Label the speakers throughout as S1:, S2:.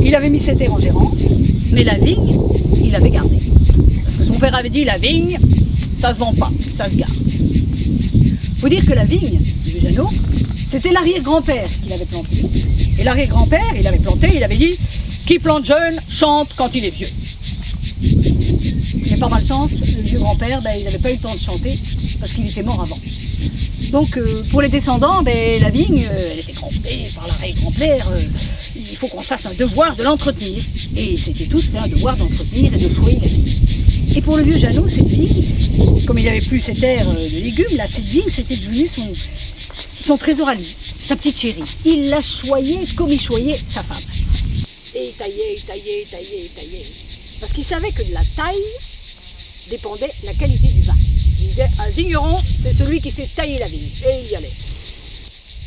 S1: il avait mis ses terres en gérance, mais la vigne, il avait gardé. Parce que son père avait dit, la vigne, ça se vend pas, ça se garde. Faut dire que la vigne du Jeannot, c'était l'arrière-grand-père qui l'avait planté. Et l'arrière-grand-père, il avait planté, il avait dit, qui plante jeune, chante quand il est vieux. Mais par malchance, le vieux grand-père, il n'avait pas eu le temps de chanter, parce qu'il était mort avant. Donc pour les descendants, la vigne, elle était plantée par l'arrière-grand-père, il faut qu'on se fasse un devoir de l'entretenir. Et c'était tous fait un devoir d'entretenir et de choyer la vigne. Et pour le vieux Jeannot, cette vigne, comme il n'avait plus ses terres de légumes, là, cette vigne, c'était devenu son trésor à lui, sa petite chérie. Il la choyait comme il choyait sa femme. Et il taillait, il taillait, il taillait, il taillait. Parce qu'il savait que de la taille dépendait la qualité du vin. Il disait, un vigneron, c'est celui qui sait tailler la vigne. Et il y allait.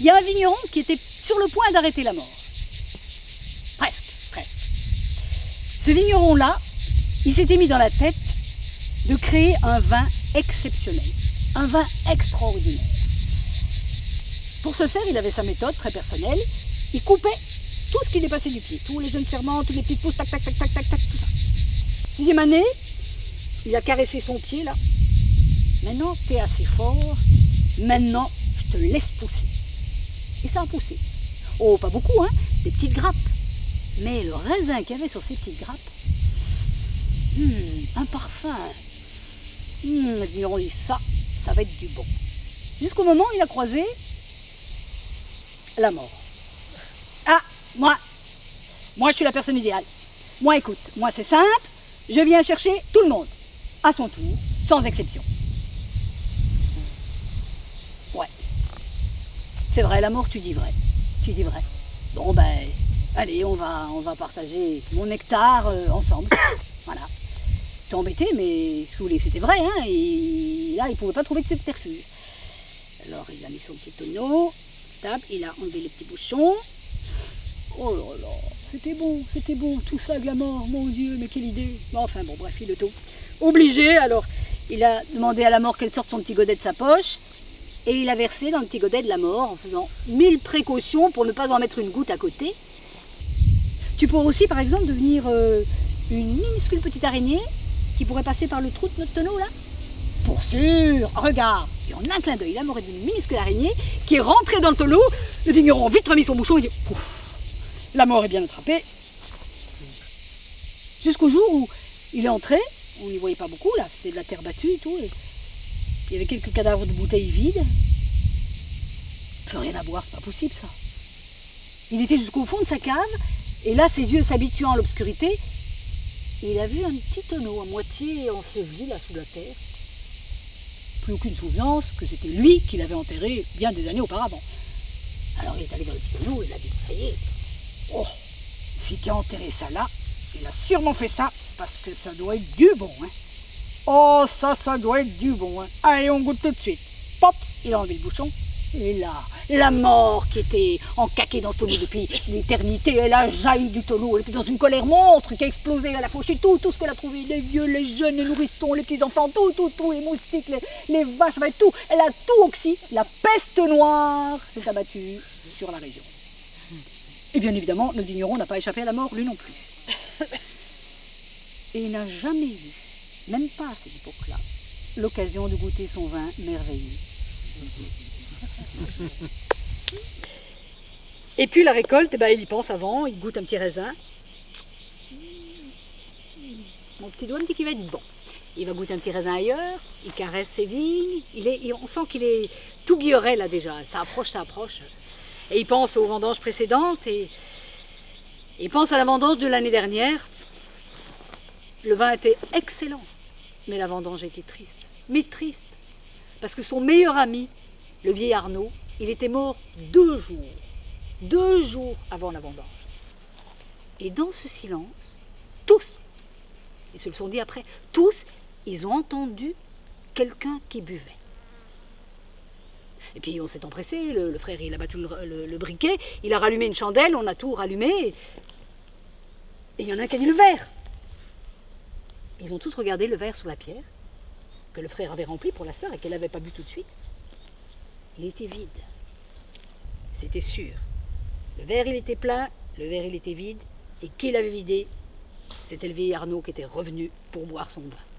S1: Il y a un vigneron qui était sur le point d'arrêter la mort. Presque, presque. Ce vigneron-là, il s'était mis dans la tête de créer un vin exceptionnel, un vin extraordinaire. Pour ce faire, il avait sa méthode très personnelle. Il coupait tout ce qui dépassait du pied, tous les jeunes ferments, toutes les petites pousses, tac, tac, tac, tac, tac, tac, tout ça. 6e année, il a caressé son pied là. Maintenant, tu es assez fort. Maintenant, je te laisse pousser. Et ça a poussé. Oh, pas beaucoup, hein, des petites grappes. Mais le raisin qu'il y avait sur ces petites grappes, un parfum. Le vigneron dit ça va être du bon. Jusqu'au moment où il a croisé la mort. Ah, moi je suis la personne idéale. Moi, écoute, moi c'est simple, je viens chercher tout le monde, à son tour, sans exception. Ouais, c'est vrai, la mort, tu dis vrai, tu dis vrai. Bon allez, on va partager mon nectar ensemble, voilà. T'es embêté, mais c'était vrai, hein, et là, il ne pouvait pas trouver de subterfuge. Alors, il a mis son petit tonneau, table, il a enlevé les petits bouchons. Oh là là, c'était bon, tout ça avec la mort, mon Dieu, mais quelle idée. Enfin bon, bref, il est tout. Obligé, alors, il a demandé à la mort qu'elle sorte son petit godet de sa poche, et il a versé dans le petit godet de la mort, en faisant 1000 précautions pour ne pas en mettre une goutte à côté. Tu pourrais aussi, par exemple, devenir une minuscule petite araignée, qui pourrait passer par le trou de notre tonneau là? Pour sûr, regarde. Et en un clin d'œil, la mort est d'une minuscule araignée qui est rentrée dans le tonneau. Le vigneron a vite remis son bouchon et dit ouf, la mort est bien attrapée. Jusqu'au jour où il est entré, on n'y voyait pas beaucoup là, c'était de la terre battue et tout. Et il y avait quelques cadavres de bouteilles vides. Plus rien à boire, c'est pas possible ça. Il était jusqu'au fond de sa cave et là, ses yeux s'habituant à l'obscurité, il a vu un petit tonneau à moitié enseveli là sous la terre. Plus aucune souvenance que c'était lui qui l'avait enterré bien des années auparavant. Alors il est allé dans le petit tonneau et il a dit, ça y est, oh, celui qui a enterré ça là, il a sûrement fait ça parce que ça doit être du bon. Hein. Oh, ça doit être du bon. Hein. Allez, on goûte tout de suite. Pops, il a enlevé le bouchon. Et là, la mort qui était encaquée dans ce tonneau depuis l'éternité, elle a jailli du tonneau, elle était dans une colère monstre qui a explosé, elle a fauché tout ce qu'elle a trouvé, les vieux, les jeunes, les nourrissons, les petits-enfants, tout, les moustiques, les vaches, tout, elle a tout oxy, la peste noire s'est abattue sur la région. Et bien évidemment, le vigneron n'a pas échappé à la mort, lui non plus. Et il n'a jamais eu, même pas à cette époque-là, l'occasion de goûter son vin merveilleux. Et puis la récolte, il y pense avant, il goûte un petit raisin. Mon petit doigt me dit qu'il va être bon. Il va goûter un petit raisin ailleurs, il caresse ses vignes, on sent qu'il est tout guilleret là déjà, ça approche. Et il pense aux vendanges précédentes et il pense à la vendange de l'année dernière. Le vin était excellent, mais la vendange était triste. Mais triste, parce que son meilleur ami, le vieil Arnaud, il était mort 2 jours avant la vendange. Et dans ce silence, tous, ils se le sont dit après, tous, ils ont entendu quelqu'un qui buvait. Et puis on s'est empressé, le frère il a battu le briquet, il a rallumé une chandelle, on a tout rallumé, et il y en a un qui a dit le verre. Ils ont tous regardé le verre sur la pierre, que le frère avait rempli pour la sœur et qu'elle n'avait pas bu tout de suite. Il était vide. C'était sûr. Le verre, il était plein, le verre, il était vide. Et qui l'avait vidé? C'était le vieil Arnaud qui était revenu pour boire son vin.